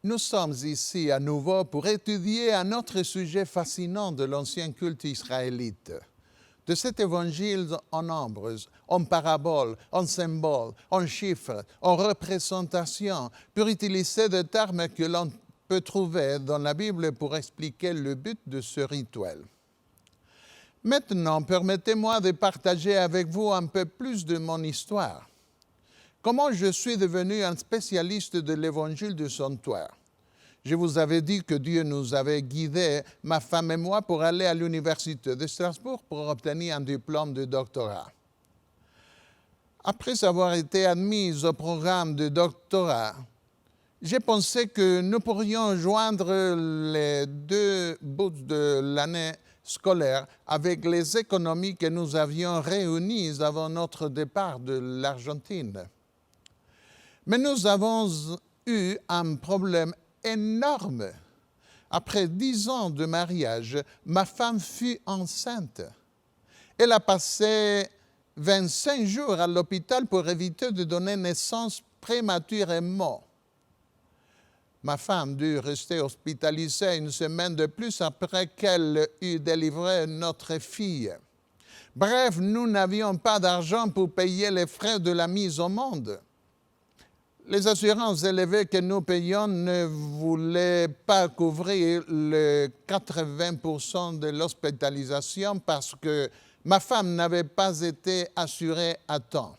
Nous sommes ici à nouveau pour étudier un autre sujet fascinant de l'ancien culte israélite. De cet évangile en nombres, en paraboles, en symboles, en chiffres, en représentations, pour utiliser des termes que l'on peut trouver dans la Bible pour expliquer le but de ce rituel. Maintenant, permettez-moi de partager avec vous un peu plus de mon histoire. Comment je suis devenu un spécialiste de l'évangile du sanctuaire? Je vous avais dit que Dieu nous avait guidés, ma femme et moi, pour aller à l'université de Strasbourg pour obtenir un diplôme de doctorat. Après avoir été admise au programme de doctorat, j'ai pensé que nous pourrions joindre les deux bouts de l'année scolaire avec les économies que nous avions réunies avant notre départ de l'Argentine. Mais nous avons eu un problème énorme. Après 10 ans de mariage, ma femme fut enceinte. Elle a passé 25 jours à l'hôpital pour éviter de donner naissance prématurément. Ma femme dut rester hospitalisée une semaine de plus après qu'elle eut délivré notre fille. Bref, nous n'avions pas d'argent pour payer les frais de la mise au monde. Les assurances élevées que nous payions ne voulaient pas couvrir les 80% de l'hospitalisation parce que ma femme n'avait pas été assurée à temps.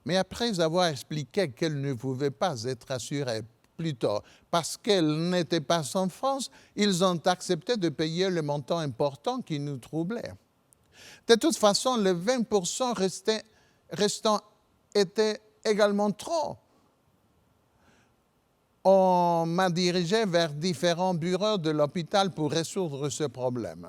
Mais après avoir expliqué qu'elle ne pouvait pas être assurée plus tôt parce qu'elle n'était pas en France, ils ont accepté de payer le montant important qui nous troublait. De toute façon, les 20% restants étaient également trop. On m'a dirigé vers différents bureaux de l'hôpital pour résoudre ce problème.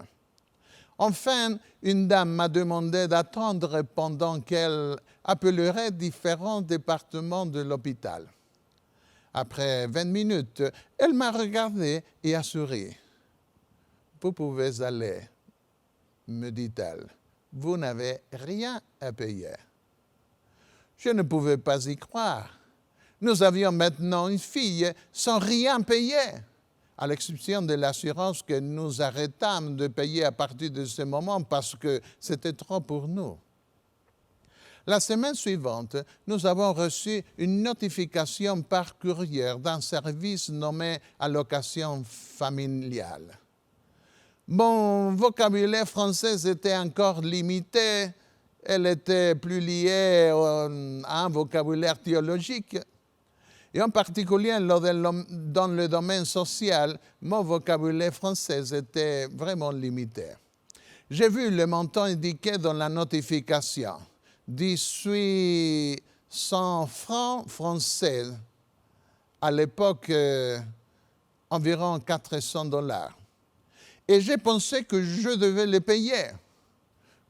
Enfin, une dame m'a demandé d'attendre pendant qu'elle appellerait différents départements de l'hôpital. Après 20 minutes, elle m'a regardé et a souri. « Vous pouvez aller, me dit-elle. Vous n'avez rien à payer. » Je ne pouvais pas y croire. Nous avions maintenant une fille sans rien payer, à l'exception de l'assurance que nous arrêtâmes de payer à partir de ce moment parce que c'était trop pour nous. La semaine suivante, nous avons reçu une notification par courrier d'un service nommé allocation familiale. Mon vocabulaire français était encore limité, elle était plus liée à un vocabulaire théologique. Et en particulier dans le domaine social, mon vocabulaire français était vraiment limité. J'ai vu le montant indiqué dans la notification, 1800 francs français, à l'époque environ 400 $. Et j'ai pensé que je devais les payer.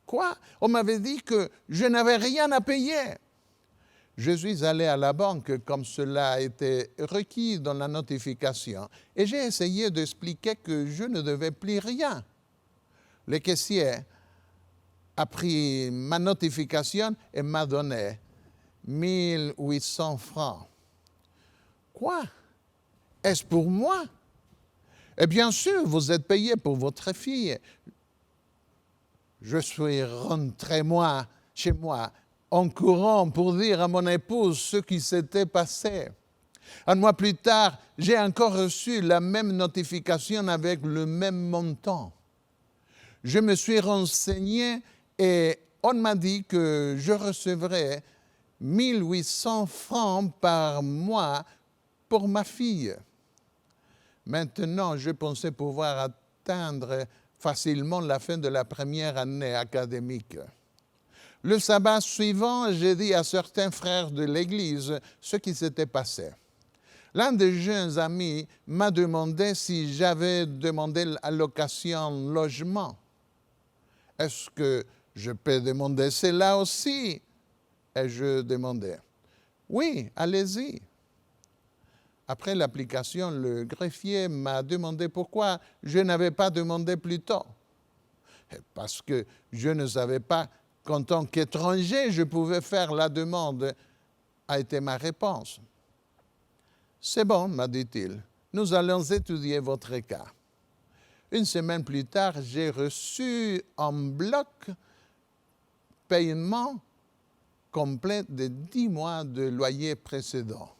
Quoi? On m'avait dit que je n'avais rien à payer. Je suis allé à la banque comme cela a été requis dans la notification et j'ai essayé d'expliquer que je ne devais plus rien. Le caissier a pris ma notification et m'a donné 1800 francs. Quoi? Est-ce pour moi? Et bien sûr, vous êtes payé pour votre fille. Je suis rentré chez moi en courant pour dire à mon épouse ce qui s'était passé. Un mois plus tard, j'ai encore reçu la même notification avec le même montant. Je me suis renseigné et on m'a dit que je recevrais 1800 francs par mois pour ma fille. Maintenant, je pensais pouvoir atteindre facilement la fin de la première année académique. Le sabbat suivant, j'ai dit à certains frères de l'Église ce qui s'était passé. L'un des jeunes amis m'a demandé si j'avais demandé l'allocation logement. Est-ce que je peux demander cela aussi? Et je demandais. Oui, allez-y. Après l'application, le greffier m'a demandé pourquoi je n'avais pas demandé plus tôt. Parce que je ne savais pas qu'en tant qu'étranger, je pouvais faire la demande, a été ma réponse. C'est bon, m'a dit-il, nous allons étudier votre cas. Une semaine plus tard, j'ai reçu en bloc paiement complet de 10 mois de loyer précédent.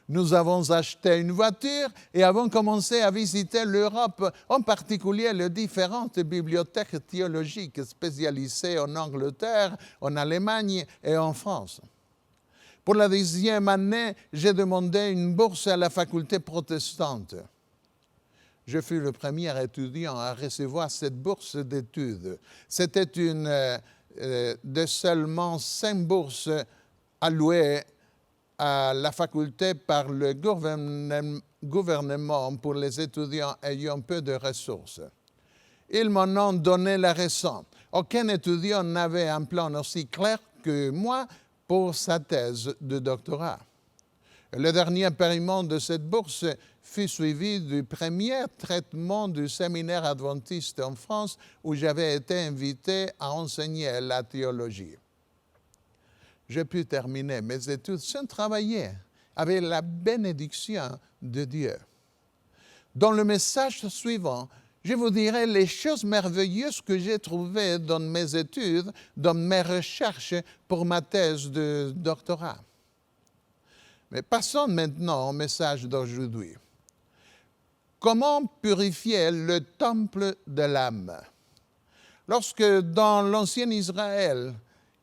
Nous avons acheté une voiture et avons commencé à visiter l'Europe, en particulier les différentes bibliothèques théologiques spécialisées en Angleterre, en Allemagne et en France. Pour la 10e année, j'ai demandé une bourse à la faculté protestante. Je fus le premier étudiant à recevoir cette bourse d'études. C'était une de seulement 5 bourses allouées à la faculté par le gouvernement pour les étudiants ayant peu de ressources. Ils m'en ont donné la raison. Aucun étudiant n'avait un plan aussi clair que moi pour sa thèse de doctorat. Le dernier paiement de cette bourse fut suivi du premier traitement du séminaire adventiste en France où j'avais été invité à enseigner la théologie. J'ai pu terminer mes études sans travailler, avec la bénédiction de Dieu. Dans le message suivant, je vous dirai les choses merveilleuses que j'ai trouvées dans mes études, dans mes recherches pour ma thèse de doctorat. Mais passons maintenant au message d'aujourd'hui. Comment purifier le temple de l'âme? Lorsque dans l'ancien Israël,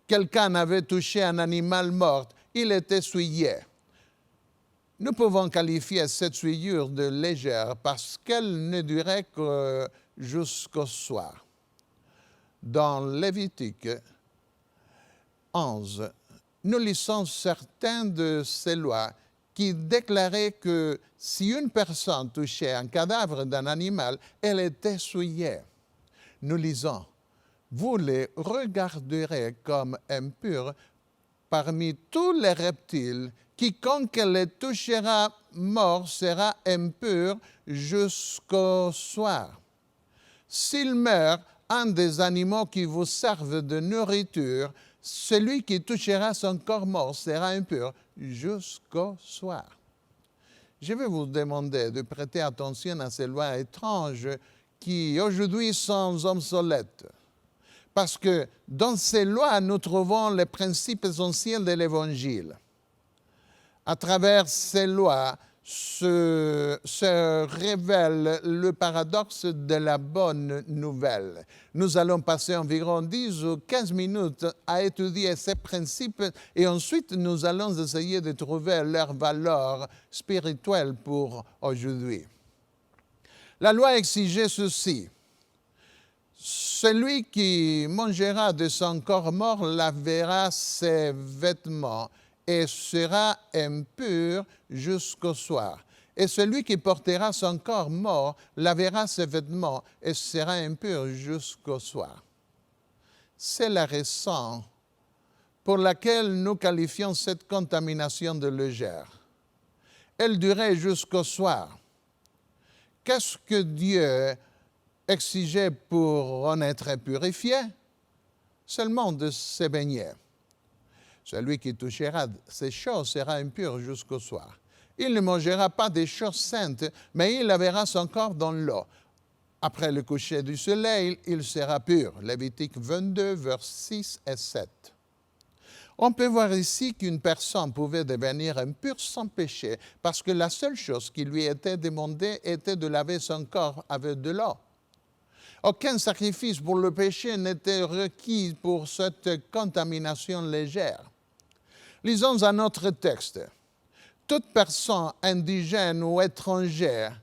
quelqu'un avait touché un animal mort, il était souillé. Nous pouvons qualifier cette souillure de légère parce qu'elle ne durait que jusqu'au soir. Dans Lévitique 11, nous lisons certaines de ces lois qui déclaraient que si une personne touchait un cadavre d'un animal, elle était souillée. Nous lisons, « Vous les regarderez comme impurs parmi tous les reptiles. Quiconque les touchera mort sera impur jusqu'au soir. S'il meurt un des animaux qui vous servent de nourriture, celui qui touchera son corps mort sera impur jusqu'au soir. » Je vais vous demander de prêter attention à ces lois étranges qui aujourd'hui sont obsolètes. Parce que dans ces lois, nous trouvons les principes essentiels de l'Évangile. À travers ces lois se révèle le paradoxe de la bonne nouvelle. Nous allons passer environ 10 ou 15 minutes à étudier ces principes et ensuite nous allons essayer de trouver leur valeur spirituelle pour aujourd'hui. La loi exigeait ceci. Celui qui mangera de son corps mort lavera ses vêtements et sera impur jusqu'au soir. Et celui qui portera son corps mort lavera ses vêtements et sera impur jusqu'au soir. C'est la raison pour laquelle nous qualifions cette contamination de légère. Elle durait jusqu'au soir. Qu'est-ce que Dieu exigeait pour en être purifié? Seulement de se baigner. Celui qui touchera ces choses sera impur jusqu'au soir. Il ne mangera pas des choses saintes, mais il lavera son corps dans l'eau. Après le coucher du soleil, il sera pur. Lévitique 22, versets 6 et 7. On peut voir ici qu'une personne pouvait devenir impure sans péché, parce que la seule chose qui lui était demandée était de laver son corps avec de l'eau. Aucun sacrifice pour le péché n'était requis pour cette contamination légère. Lisons un autre texte. Toute personne indigène ou étrangère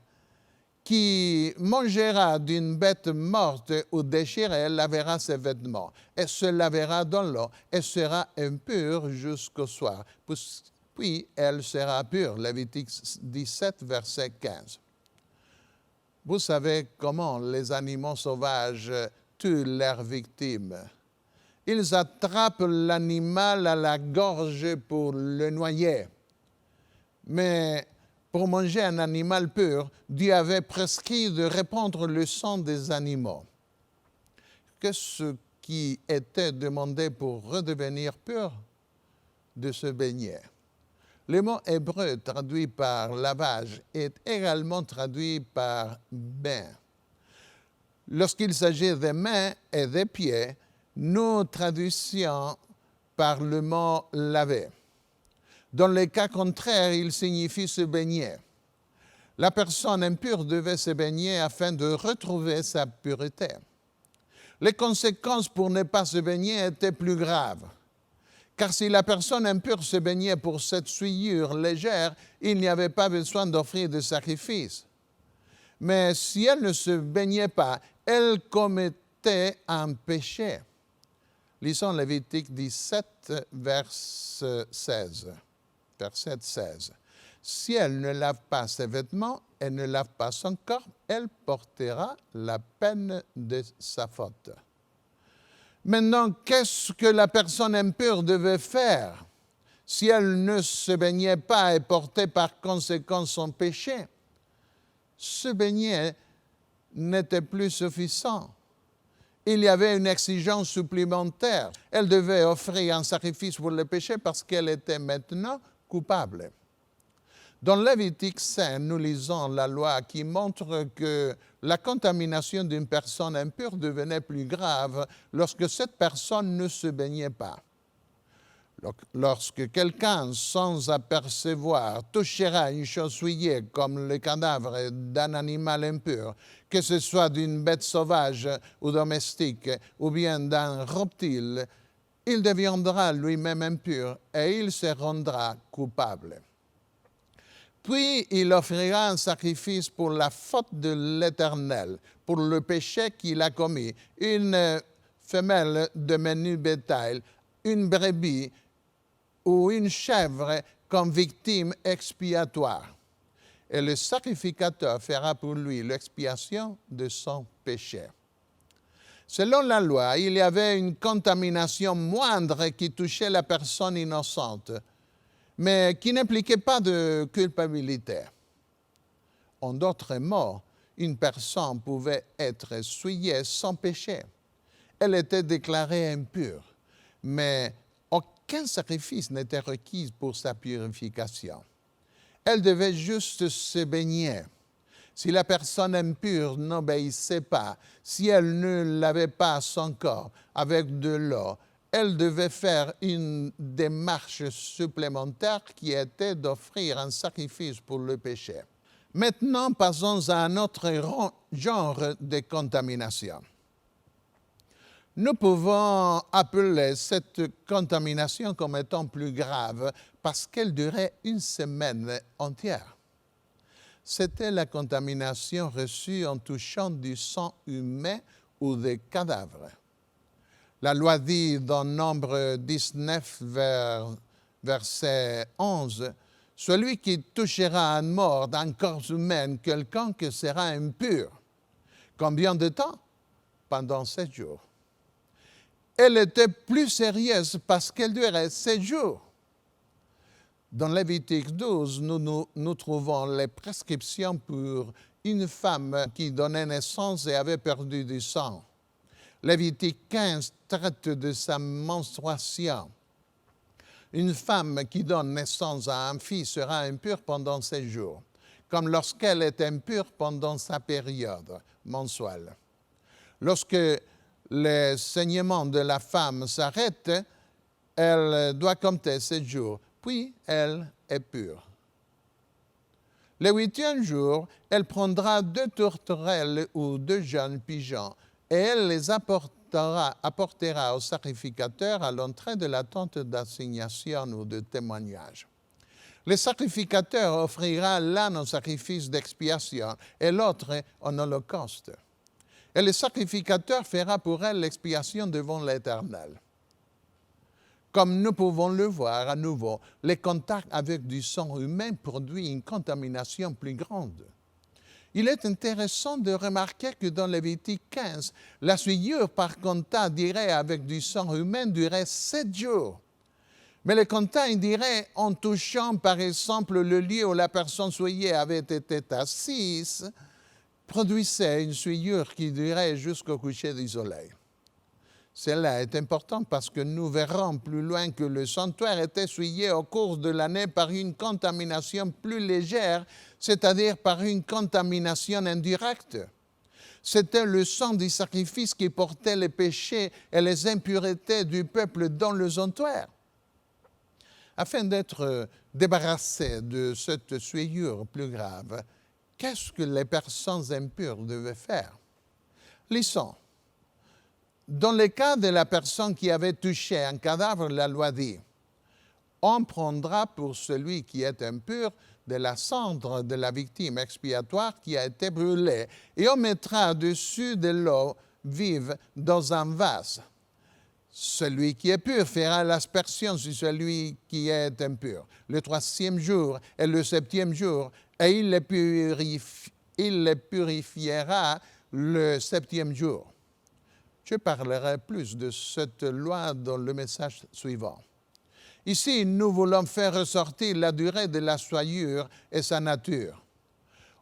qui mangera d'une bête morte ou déchirée lavera ses vêtements et se lavera dans l'eau et sera impure jusqu'au soir. Puis elle sera pure. Lévitique 17, verset 15. Vous savez comment les animaux sauvages tuent leurs victimes. Ils attrapent l'animal à la gorge pour le noyer. Mais pour manger un animal pur, Dieu avait prescrit de répandre le sang des animaux. Qu'est-ce qui était demandé pour redevenir pur? De se baigner. Le mot hébreu traduit par lavage est également traduit par bain. Lorsqu'il s'agit des mains et des pieds, nous traduisons par le mot laver. Dans le cas contraire, il signifie se baigner. La personne impure devait se baigner afin de retrouver sa pureté. Les conséquences pour ne pas se baigner étaient plus graves. Car si la personne impure se baignait pour cette souillure légère, il n'y avait pas besoin d'offrir de sacrifice. Mais si elle ne se baignait pas, elle commettait un péché. Lisons Lévitique 17, verset 16. Si elle ne lave pas ses vêtements et ne lave pas son corps, elle portera la peine de sa faute. Maintenant, qu'est-ce que la personne impure devait faire si elle ne se baignait pas et portait par conséquent son péché? Se baigner n'était plus suffisant. Il y avait une exigence supplémentaire. Elle devait offrir un sacrifice pour le péché parce qu'elle était maintenant coupable. Dans Lévitique 5, nous lisons la loi qui montre que la contamination d'une personne impure devenait plus grave lorsque cette personne ne se baignait pas. Lorsque quelqu'un, sans apercevoir, touchera une chose souillée comme le cadavre d'un animal impur, que ce soit d'une bête sauvage ou domestique, ou bien d'un reptile, il deviendra lui-même impur et il se rendra coupable. Puis il offrira un sacrifice pour la faute de l'Éternel, pour le péché qu'il a commis, une femelle de menu bétail, une brebis ou une chèvre comme victime expiatoire. Et le sacrificateur fera pour lui l'expiation de son péché. Selon la loi, il y avait une contamination moindre qui touchait la personne innocente, mais qui n'impliquait pas de culpabilité. En d'autres mots, une personne pouvait être souillée sans péché. Elle était déclarée impure, mais aucun sacrifice n'était requis pour sa purification. Elle devait juste se baigner. Si la personne impure n'obéissait pas, si elle ne lavait pas son corps avec de l'eau, elle devait faire une démarche supplémentaire qui était d'offrir un sacrifice pour le péché. Maintenant, passons à un autre genre de contamination. Nous pouvons appeler cette contamination comme étant plus grave parce qu'elle durait une semaine entière. C'était la contamination reçue en touchant du sang humain ou des cadavres. La loi dit dans Nombre 19, verset 11, « Celui qui touchera à un mort d'un corps humain, quelconque sera impur. » Combien de temps? Pendant 7 jours. Elle était plus sérieuse parce qu'elle durait 7 jours. Dans Lévitique 12, nous trouvons les prescriptions pour une femme qui donnait naissance et avait perdu du sang. Lévitique 15 traite de sa menstruation. Une femme qui donne naissance à un fils sera impure pendant 7 jours, comme lorsqu'elle est impure pendant sa période mensuelle. Lorsque le saignement de la femme s'arrête, elle doit compter 7 jours, puis elle est pure. Le 8e jour, elle prendra 2 tourterelles ou 2 jeunes pigeons et elle les apportera au sacrificateur à l'entrée de la tente d'assignation ou de témoignage. Le sacrificateur offrira l'un en sacrifice d'expiation et l'autre en holocauste. Et le sacrificateur fera pour elle l'expiation devant l'Éternel. Comme nous pouvons le voir à nouveau, le contact avec du sang humain produit une contamination plus grande. Il est intéressant de remarquer que dans Lévitique 15, la souillure par contact direct avec du sang humain durait 7 jours. Mais le contact indirect en touchant par exemple le lieu où la personne souillée avait été assise, produisait une souillure qui durait jusqu'au coucher du soleil. Cela est important parce que nous verrons plus loin que le sanctuaire était souillé au cours de l'année par une contamination plus légère, c'est-à-dire par une contamination indirecte. C'était le sang du sacrifice qui portait les péchés et les impuretés du peuple dans le sanctuaire. Afin d'être débarrassés de cette souillure plus grave, qu'est-ce que les personnes impures devaient faire? Lisons. Dans le cas de la personne qui avait touché un cadavre, la loi dit, on prendra pour celui qui est impur de la cendre de la victime expiatoire qui a été brûlée et on mettra dessus de l'eau vive dans un vase. Celui qui est pur fera l'aspersion sur celui qui est impur le 3e jour et le 7e jour, et il le purifiera le 7e jour. Je parlerai plus de cette loi dans le message suivant. Ici, nous voulons faire ressortir la durée de la souillure et sa nature.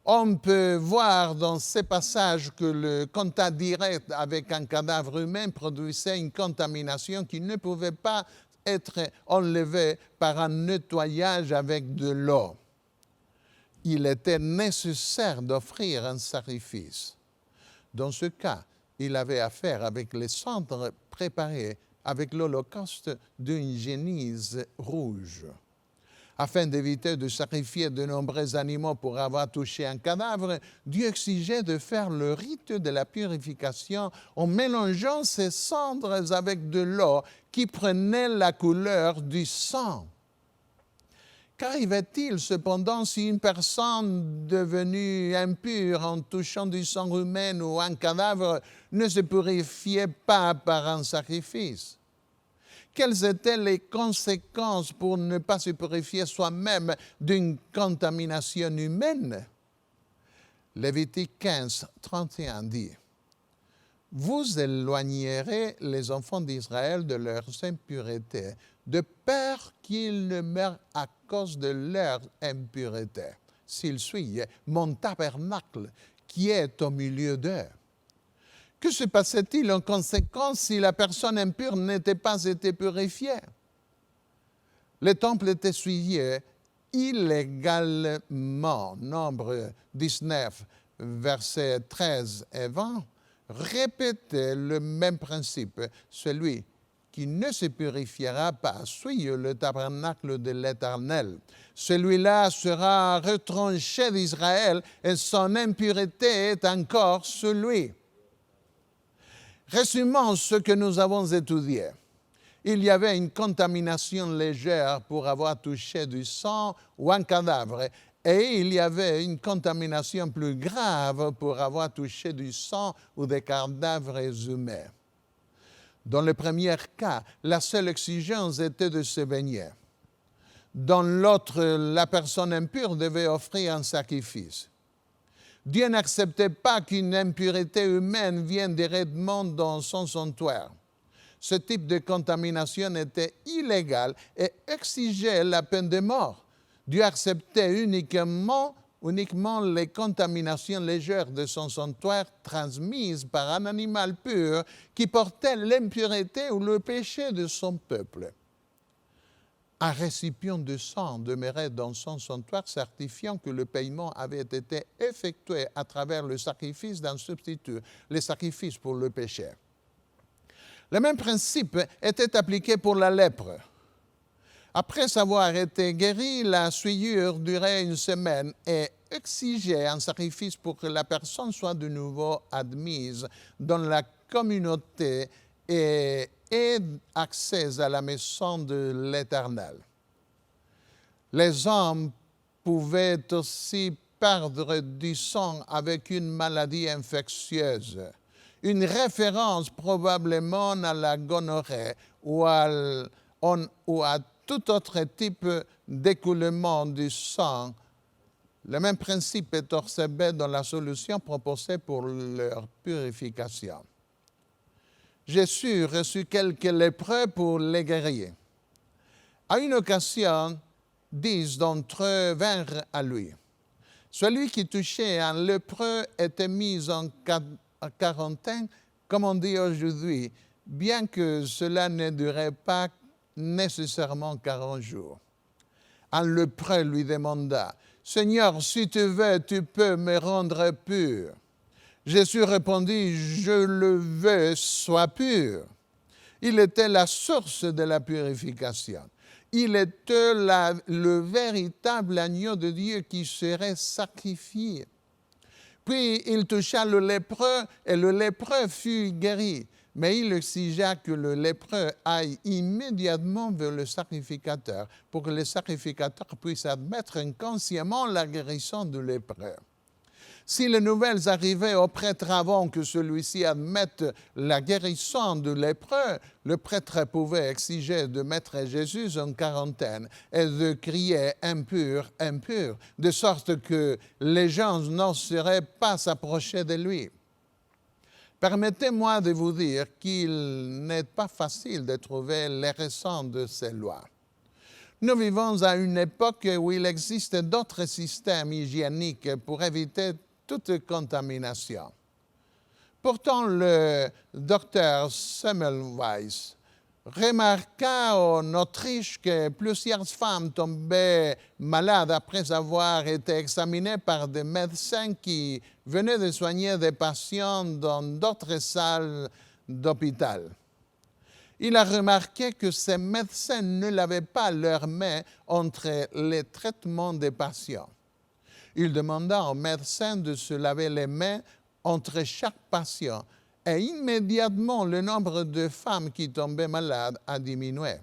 On peut voir dans ces passages que le contact direct avec un cadavre humain produisait une contamination qui ne pouvait pas être enlevée par un nettoyage avec de l'eau. Il était nécessaire d'offrir un sacrifice. Dans ce cas, il avait affaire avec les cendres préparées avec l'holocauste d'une génisse rouge. Afin d'éviter de sacrifier de nombreux animaux pour avoir touché un cadavre, Dieu exigeait de faire le rite de la purification en mélangeant ces cendres avec de l'eau qui prenait la couleur du sang. Qu'arrivait-il cependant si une personne devenue impure en touchant du sang humain ou un cadavre ne se purifiait pas par un sacrifice? Quelles étaient les conséquences pour ne pas se purifier soi-même d'une contamination humaine? Lévitique 15, 31 dit, « Vous éloignerez les enfants d'Israël de leurs impuretés, de peur qu'ils ne meurent à cause de leur impureté, s'ils suivent mon tabernacle qui est au milieu d'eux. » Que se passait-il en conséquence si la personne impure n'était pas été purifiée? Le temple était souillé illégalement. Nombre 19, versets 13 et 20, répétait le même principe. Celui qui ne se purifiera pas souille le tabernacle de l'Éternel. Celui-là sera retranché d'Israël et son impureté est encore sur lui. Résumons ce que nous avons étudié. Il y avait une contamination légère pour avoir touché du sang ou un cadavre, et il y avait une contamination plus grave pour avoir touché du sang ou des cadavres humains. Dans le premier cas, la seule exigence était de se baigner. Dans l'autre, la personne impure devait offrir un sacrifice. Dieu n'acceptait pas qu'une impureté humaine vienne directement dans son sanctuaire. Ce type de contamination était illégal et exigeait la peine de mort. Dieu acceptait uniquement les contaminations légères de son sanctuaire transmises par un animal pur qui portait l'impureté ou le péché de son peuple. Un récipient de sang demeurait dans son sanctuaire, certifiant que le paiement avait été effectué à travers le sacrifice d'un substitut, le sacrifice pour le péché. Le même principe était appliqué pour la lèpre. Après avoir été guéri, la souillure durait une semaine et exigeait un sacrifice pour que la personne soit de nouveau admise dans la communauté et ait accès à la maison de l'Éternel. Les hommes pouvaient aussi perdre du sang avec une maladie infectieuse, une référence probablement à la gonorrhée ou à tout autre type d'écoulement du sang. Le même principe est observé dans la solution proposée pour leur purification. Jésus reçut quelques lépreux pour les guérir. À une occasion, 10 d'entre eux vinrent à lui. Celui qui touchait un lépreux était mis en quarantaine, comme on dit aujourd'hui, bien que cela ne durait pas nécessairement 40 jours. Un lépreux lui demanda, « Seigneur, si tu veux, tu peux me rendre pur. » Jésus répondit, « Je le veux, sois pur. » Il était la source de la purification. Il était le véritable agneau de Dieu qui serait sacrifié. Puis il toucha le lépreux et le lépreux fut guéri. Mais il exigea que le lépreux aille immédiatement vers le sacrificateur pour que le sacrificateur puisse admettre inconsciemment la guérison du lépreux. Si les nouvelles arrivaient au prêtre avant que celui-ci admette la guérison du lépreux, le prêtre pouvait exiger de mettre Jésus en quarantaine et de crier « impur, impur », de sorte que les gens n'oseraient pas s'approcher de lui. Permettez-moi de vous dire qu'il n'est pas facile de trouver les raisons de ces lois. Nous vivons à une époque où il existe d'autres systèmes hygiéniques pour éviter toute contamination. Pourtant, le docteur Semmelweis remarqua en Autriche que plusieurs femmes tombaient malades après avoir été examinées par des médecins qui venaient de soigner des patients dans d'autres salles d'hôpital. Il a remarqué que ces médecins ne lavaient pas leurs mains entre les traitements des patients. Il demanda aux médecins de se laver les mains entre chaque patient et immédiatement le nombre de femmes qui tombaient malades a diminué.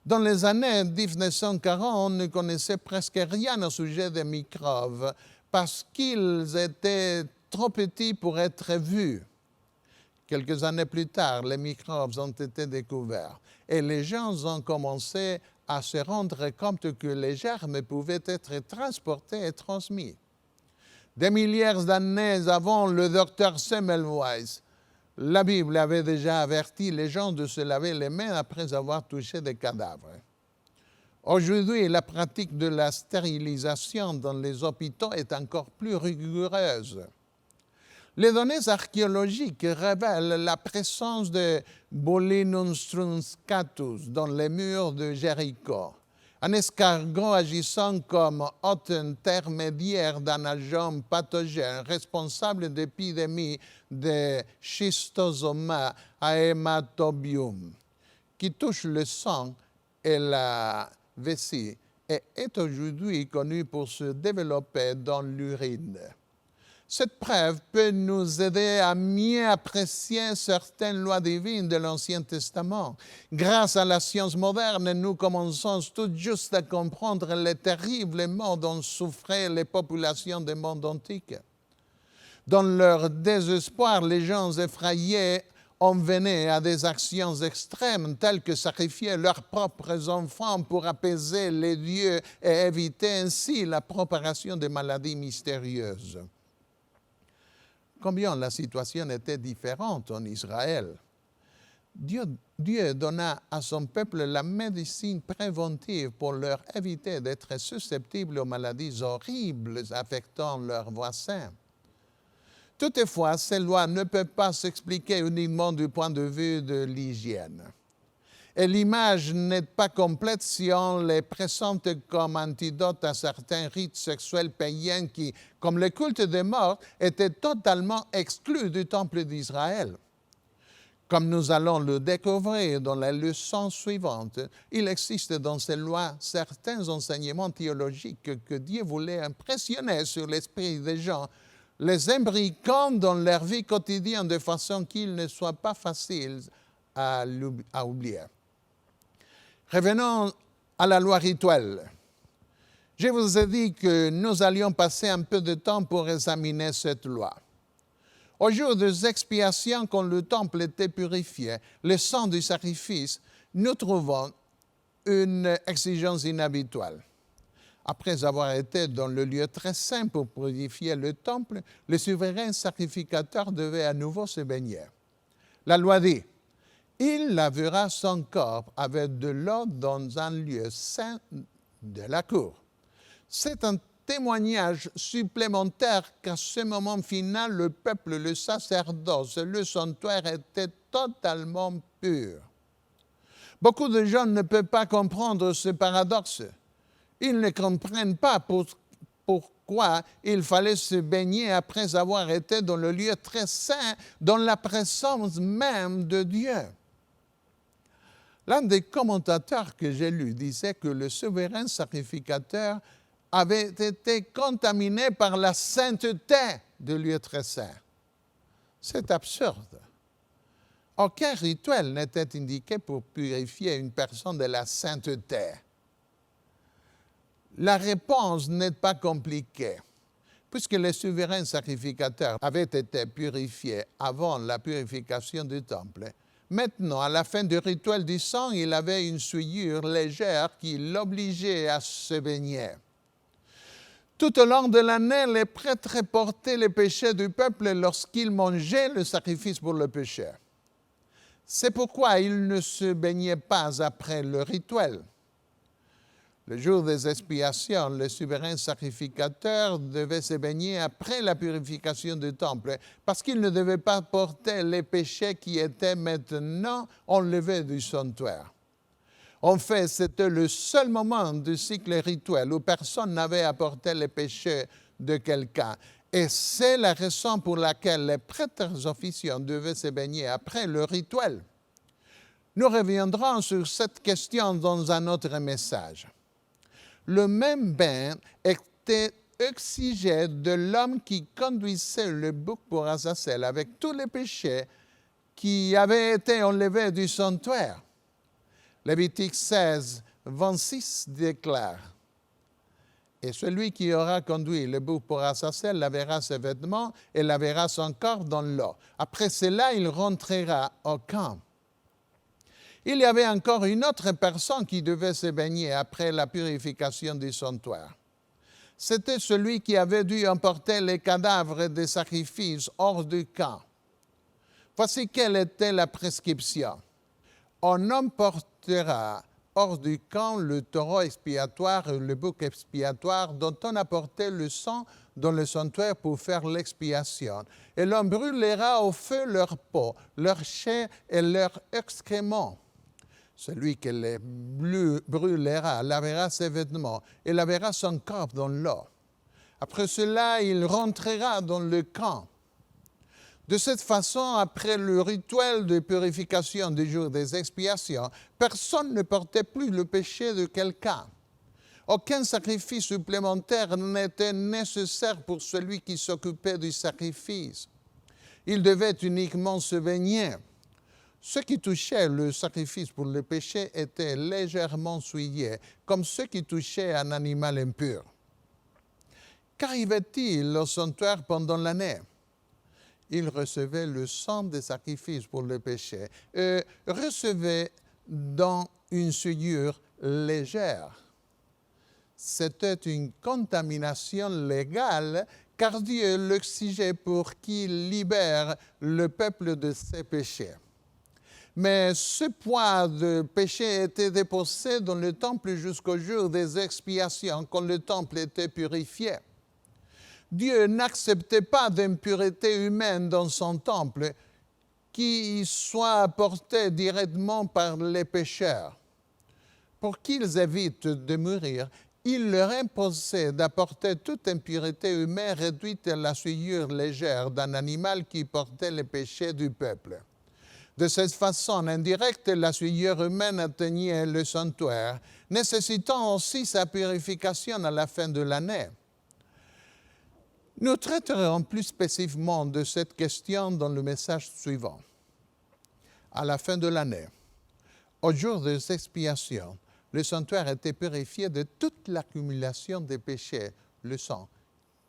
Dans les années 1940, on ne connaissait presque rien au sujet des microbes parce qu'ils étaient trop petits pour être vus. Quelques années plus tard, les microbes ont été découverts et les gens ont commencé à se rendre compte que les germes pouvaient être transportés et transmis. Des milliers d'années avant le docteur Semmelweis, la Bible avait déjà averti les gens de se laver les mains après avoir touché des cadavres. Aujourd'hui, la pratique de la stérilisation dans les hôpitaux est encore plus rigoureuse. Les données archéologiques révèlent la présence de Bolinum scatus dans les murs de Jéricho, un escargot agissant comme hôte intermédiaire d'un agent pathogène responsable d'épidémies de schistosoma haematobium qui touche le sang et la vessie et est aujourd'hui connu pour se développer dans l'urine. Cette preuve peut nous aider à mieux apprécier certaines lois divines de l'Ancien Testament. Grâce à la science moderne, nous commençons tout juste à comprendre les terribles maux dont souffraient les populations du monde antique. Dans leur désespoir, les gens effrayés en venaient à des actions extrêmes telles que sacrifier leurs propres enfants pour apaiser les dieux et éviter ainsi la propagation de maladies mystérieuses. Combien la situation était différente en Israël. Dieu donna à son peuple la médecine préventive pour leur éviter d'être susceptibles aux maladies horribles affectant leurs voisins. Toutefois, ces lois ne peuvent pas s'expliquer uniquement du point de vue de l'hygiène. Et l'image n'est pas complète si on les présente comme antidote à certains rites sexuels païens qui, comme le culte des morts, étaient totalement exclus du temple d'Israël. Comme nous allons le découvrir dans la leçon suivante, il existe dans ces lois certains enseignements théologiques que Dieu voulait impressionner sur l'esprit des gens, les imbriquant dans leur vie quotidienne de façon qu'il ne soit pas facile à oublier. Revenons à la loi rituelle. Je vous ai dit que nous allions passer un peu de temps pour examiner cette loi. Au jour des expiations, quand le temple était purifié, le sang du sacrifice, nous trouvons une exigence inhabituelle. Après avoir été dans le lieu très saint pour purifier le temple, le souverain sacrificateur devait à nouveau se baigner. La loi dit: il lavera son corps avec de l'eau dans un lieu saint de la cour. C'est un témoignage supplémentaire qu'à ce moment final, le peuple, le sacerdoce, le sanctuaire étaient totalement purs. Beaucoup de gens ne peuvent pas comprendre ce paradoxe. Ils ne comprennent pas pourquoi il fallait se baigner après avoir été dans le lieu très saint, dans la présence même de Dieu. L'un des commentateurs que j'ai lu disait que le souverain sacrificateur avait été contaminé par la sainteté du lieu très saint. C'est absurde. Aucun rituel n'était indiqué pour purifier une personne de la sainteté. La réponse n'est pas compliquée. Puisque le souverain sacrificateur avait été purifié avant la purification du temple, maintenant, à la fin du rituel du sang, il avait une souillure légère qui l'obligeait à se baigner. Tout au long de l'année, les prêtres portaient les péchés du peuple lorsqu'ils mangeaient le sacrifice pour le péché. C'est pourquoi ils ne se baignaient pas après le rituel. Le jour des expiations, le souverain sacrificateur devait se baigner après la purification du temple, parce qu'il ne devait pas porter les péchés qui étaient maintenant enlevés du sanctuaire. En fait, c'était le seul moment du cycle rituel où personne n'avait apporté les péchés de quelqu'un. Et c'est la raison pour laquelle les prêtres officiants devaient se baigner après le rituel. Nous reviendrons sur cette question dans un autre message. Le même bain était exigé de l'homme qui conduisait le bouc pour Azazel avec tous les péchés qui avaient été enlevés du sanctuaire. Lévitique 16, 26 déclare « Et celui qui aura conduit le bouc pour Azazel lavera ses vêtements et lavera son corps dans l'eau. Après cela, il rentrera au camp. » Il y avait encore une autre personne qui devait se baigner après la purification du sanctuaire. C'était celui qui avait dû emporter les cadavres des sacrifices hors du camp. Voici quelle était la prescription. On emportera hors du camp le taureau expiatoire et le bouc expiatoire dont on apportait le sang dans le sanctuaire pour faire l'expiation. Et l'on brûlera au feu leur peau, leur chair et leur excréments. Celui qui les brûlera lavera ses vêtements et lavera son corps dans l'eau. Après cela, il rentrera dans le camp. De cette façon, après le rituel de purification du jour des expiations, personne ne portait plus le péché de quelqu'un. Aucun sacrifice supplémentaire n'était nécessaire pour celui qui s'occupait du sacrifice. Il devait uniquement se baigner. Ce qui touchait le sacrifice pour le péché était légèrement souillé, comme ce qui touchait un animal impur. Qu'arrivait-il au sanctuaire pendant l'année? Il recevait le sang des sacrifices pour le péché et recevait dans une souillure légère. C'était une contamination légale car Dieu l'exigeait pour qu'il libère le peuple de ses péchés. Mais ce poids de péché était déposé dans le temple jusqu'au jour des expiations, quand le temple était purifié. Dieu n'acceptait pas d'impureté humaine dans son temple qui soit apportée directement par les pécheurs. Pour qu'ils évitent de mourir, il leur imposait d'apporter toute impureté humaine réduite à la souillure légère d'un animal qui portait les péchés du peuple. De cette façon indirecte, la souillure humaine atteignait le sanctuaire, nécessitant aussi sa purification à la fin de l'année. Nous traiterons plus spécifiquement de cette question dans le message suivant. À la fin de l'année, au jour des expiations, le sanctuaire était purifié de toute l'accumulation des péchés, le sang,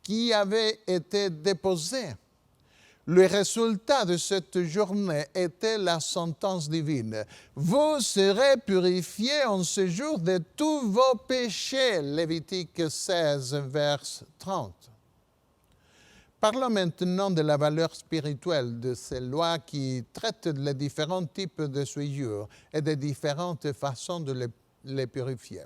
qui avait été déposé. Le résultat de cette journée était la sentence divine. Vous serez purifiés en ce jour de tous vos péchés. Lévitique 16, verset 30. Parlons maintenant de la valeur spirituelle de ces lois qui traitent les différents types de souillures et des différentes façons de les purifier.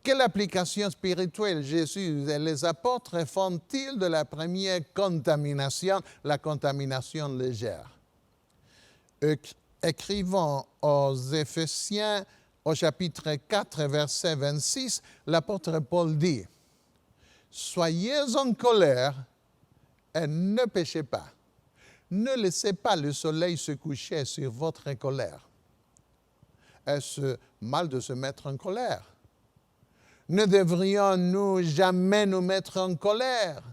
quelle application spirituelle Jésus et les apôtres font-ils de la première contamination, la contamination légère? Écrivant aux Éphésiens au chapitre 4, verset 26, l'apôtre Paul dit « Soyez en colère et ne péchez pas. Ne laissez pas le soleil se coucher sur votre colère. » Est-ce mal de se mettre en colère? Ne devrions-nous jamais nous mettre en colère?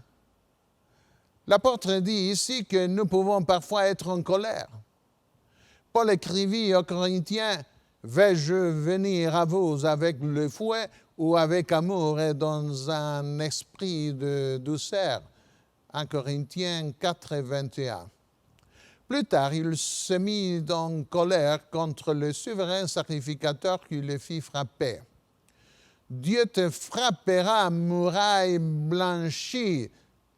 L'apôtre dit ici que nous pouvons parfois être en colère. Paul écrivit aux Corinthiens, « Vais-je venir à vous avec le fouet ou avec amour et dans un esprit de douceur ?» 1 Corinthiens 4, 21. Plus tard, il se mit en colère contre le souverain sacrificateur qui le fit frapper. « Dieu te frappera, muraille blanchie !»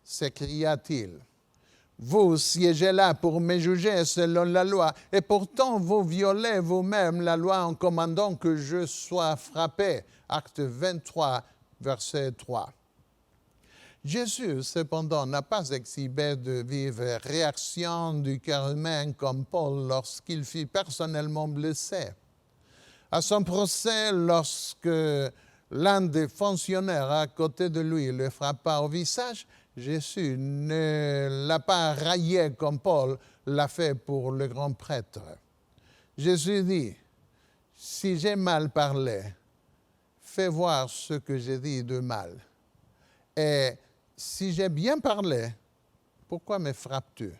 s'écria-t-il. « Vous siégez là pour me juger selon la loi, et pourtant vous violez vous-même la loi en commandant que je sois frappé. » Acte 23, verset 3. Jésus, cependant, n'a pas exhibé de vives réactions du cœur humain comme Paul lorsqu'il fut personnellement blessé. À son procès, lorsque l'un des fonctionnaires à côté de lui le frappa au visage, Jésus ne l'a pas raillé comme Paul l'a fait pour le grand prêtre. Jésus dit, « Si j'ai mal parlé, fais voir ce que j'ai dit de mal. Et si j'ai bien parlé, pourquoi me frappes-tu »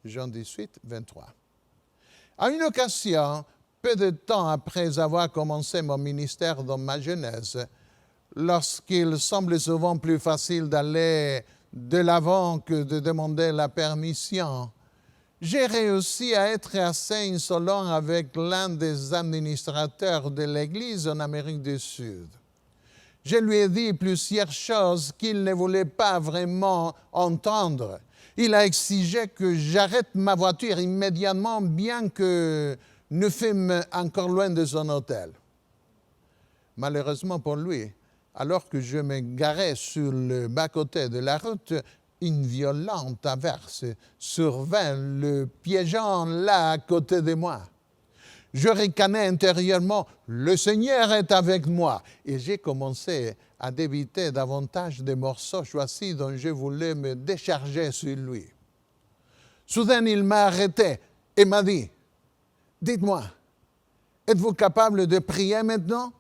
Jean 18, 23. À une occasion, peu de temps après avoir commencé mon ministère dans ma jeunesse, lorsqu'il semble souvent plus facile d'aller de l'avant que de demander la permission, j'ai réussi à être assez insolent avec l'un des administrateurs de l'Église en Amérique du Sud. Je lui ai dit plusieurs choses qu'il ne voulait pas vraiment entendre. Il a exigé que j'arrête ma voiture immédiatement, bien que nous fûmes encore loin de son hôtel. Malheureusement pour lui, alors que je me garais sur le bas-côté de la route, une violente averse survint, le piégeant là à côté de moi. Je ricanais intérieurement, « Le Seigneur est avec moi » et j'ai commencé à débiter davantage des morceaux choisis dont je voulais me décharger sur lui. Soudain, il m'a arrêté et m'a dit, « Dites-moi, êtes-vous capable de prier maintenant ?»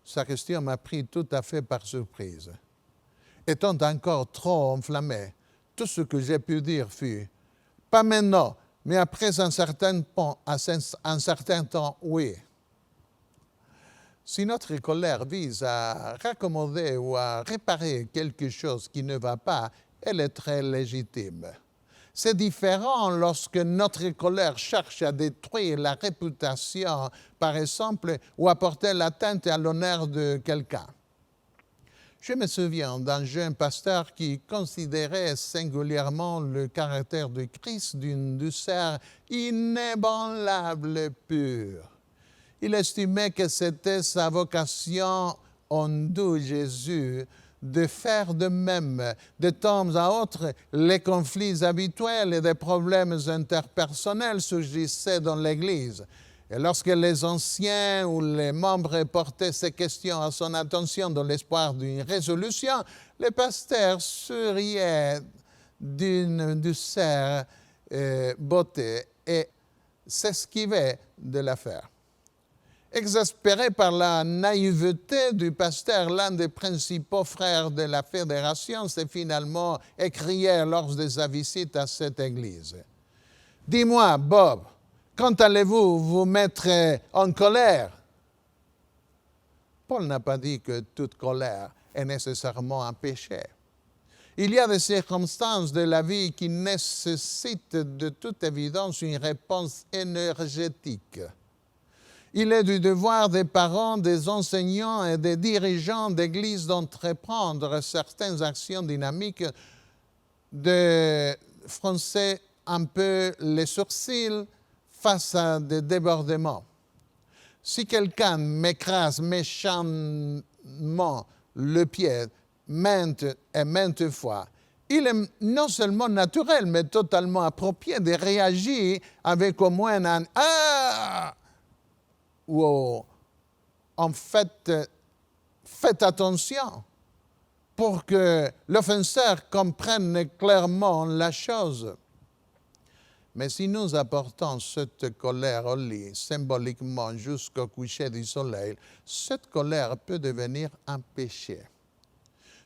Sa question m'a pris tout à fait par surprise. Étant encore trop enflammé, tout ce que j'ai pu dire fut « Pas maintenant, mais après un certain temps, oui. » Si notre colère vise à raccommoder ou à réparer quelque chose qui ne va pas, elle est très légitime. C'est différent lorsque notre colère cherche à détruire la réputation, par exemple, ou à porter l'atteinte à l'honneur de quelqu'un. Je me souviens d'un jeune pasteur qui considérait singulièrement le caractère de Christ d'une douceur inébranlable pure. Il estimait que c'était sa vocation en doux Jésus de faire de même. De temps à autre, les conflits habituels et des problèmes interpersonnels surgissaient dans l'Église. Et lorsque les anciens ou les membres portaient ces questions à son attention dans l'espoir d'une résolution, le pasteur souriait d'une douceur beauté et s'esquivait de l'affaire. Exaspéré par la naïveté du pasteur, l'un des principaux frères de la fédération s'est finalement écrié lors de sa visite à cette église. « Dis-moi, Bob, quand allez-vous vous mettre en colère ?» Paul n'a pas dit que toute colère est nécessairement un péché. Il y a des circonstances de la vie qui nécessitent de toute évidence une réponse énergétique. Il est du devoir des parents, des enseignants et des dirigeants d'église d'entreprendre certaines actions dynamiques, de froncer un peu les sourcils face à des débordements. Si quelqu'un m'écrase méchamment le pied maintes et maintes fois, il est non seulement naturel, mais totalement approprié de réagir avec au moins un « Ah !» ou en fait, faites attention pour que l'offenseur comprenne clairement la chose. Mais si nous apportons cette colère au lit, symboliquement jusqu'au coucher du soleil, cette colère peut devenir un péché.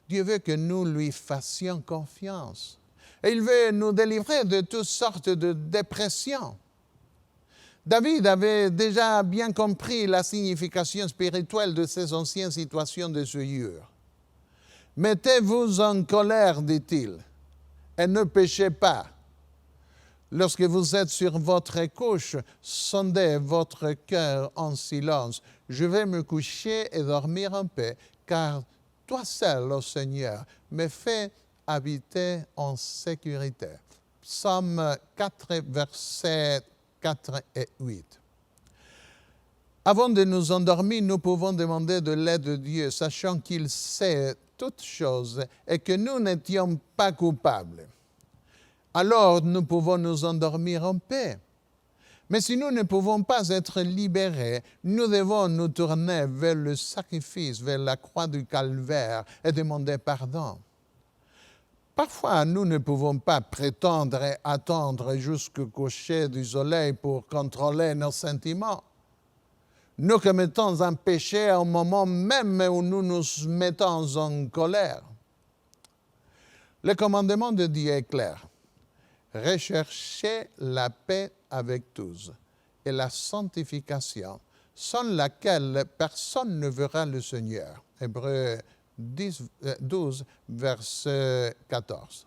Dieu veut que nous lui fassions confiance. Et il veut nous délivrer de toutes sortes de dépressions. David avait déjà bien compris la signification spirituelle de ces anciennes situations de souillure. « Mettez-vous en colère, dit-il, et ne péchez pas. Lorsque vous êtes sur votre couche, sondez votre cœur en silence. Je vais me coucher et dormir en paix, car toi seul, ô Seigneur, me fais habiter en sécurité. » Psaume 4, versets 4 et 8. Avant de nous endormir, nous pouvons demander de l'aide de Dieu, sachant qu'il sait toutes choses et que nous n'étions pas coupables. Alors nous pouvons nous endormir en paix. Mais si nous ne pouvons pas être libérés, nous devons nous tourner vers le sacrifice, vers la croix du calvaire et demander pardon. Parfois, nous ne pouvons pas prétendre et attendre jusqu'au coucher du soleil pour contrôler nos sentiments. Nous commettons un péché au moment même où nous nous mettons en colère. Le commandement de Dieu est clair. Recherchez la paix avec tous et la sanctification, sans laquelle personne ne verra le Seigneur. Hébreux 12, verset 14.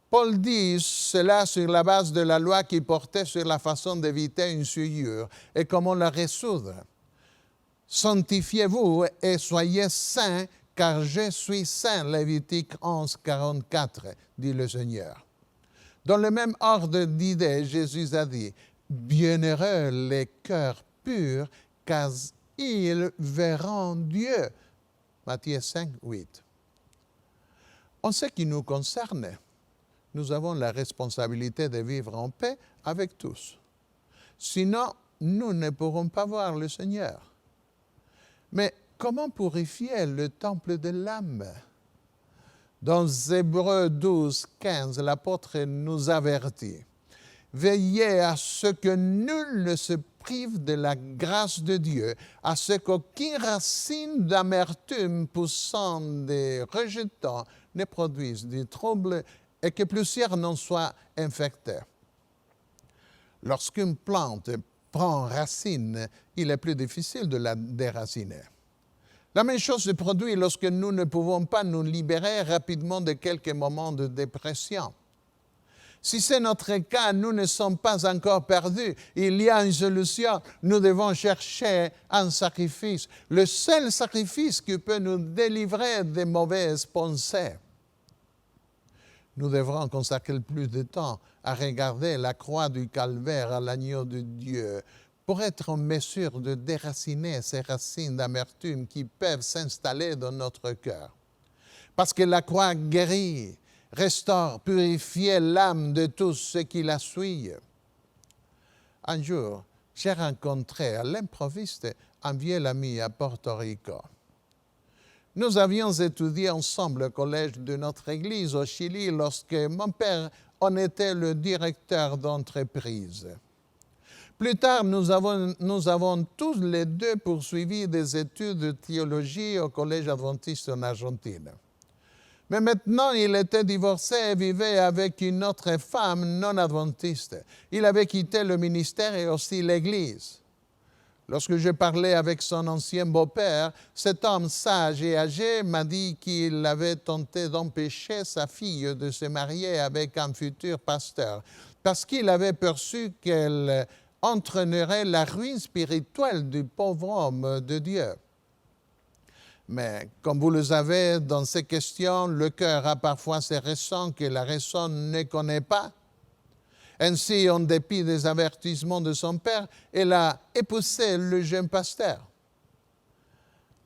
Paul dit cela sur la base de la loi qui portait sur la façon d'éviter une souillure et comment la résoudre. Sanctifiez-vous et soyez saints, car je suis saint. Lévitique 11, 44, dit le Seigneur. Dans le même ordre d'idées, Jésus a dit « Bienheureux les cœurs purs, car ils verront Dieu. » Matthieu 5, 8. En ce qui nous concerne, nous avons la responsabilité de vivre en paix avec tous. Sinon, nous ne pourrons pas voir le Seigneur. Mais comment purifier le temple de l'âme? Dans Hébreux 12, 15, l'apôtre nous avertit. Veillez à ce que nul ne se prive de la grâce de Dieu, à ce qu'aucune racine d'amertume poussant des rejetants ne produise du trouble et que plusieurs n'en soient infectés. Lorsqu'une plante prend racine, il est plus difficile de la déraciner. La même chose se produit lorsque nous ne pouvons pas nous libérer rapidement de quelques moments de dépression. Si c'est notre cas, nous ne sommes pas encore perdus. Il y a une solution. Nous devons chercher un sacrifice. Le seul sacrifice qui peut nous délivrer des mauvaises pensées. Nous devrons consacrer plus de temps à regarder la croix du calvaire à l'agneau de Dieu pour être en mesure de déraciner ces racines d'amertume qui peuvent s'installer dans notre cœur. Parce que la croix guérit, restaure, purifie l'âme de tout ce qui la suit. Un jour, j'ai rencontré à l'improviste un vieil ami à Porto Rico. Nous avions étudié ensemble au collège de notre église au Chili lorsque mon père en était le directeur d'entreprise. Plus tard, nous avons tous les deux poursuivi des études de théologie au collège adventiste en Argentine. Mais maintenant, il était divorcé et vivait avec une autre femme non adventiste. Il avait quitté le ministère et aussi l'église. Lorsque je parlais avec son ancien beau-père, cet homme sage et âgé m'a dit qu'il avait tenté d'empêcher sa fille de se marier avec un futur pasteur parce qu'il avait perçu qu'elle entraînerait la ruine spirituelle du pauvre homme de Dieu. Mais comme vous le savez, dans ces questions, le cœur a parfois ses raisons que la raison ne connaît pas. Ainsi, en dépit des avertissements de son père, elle a épousé le jeune pasteur.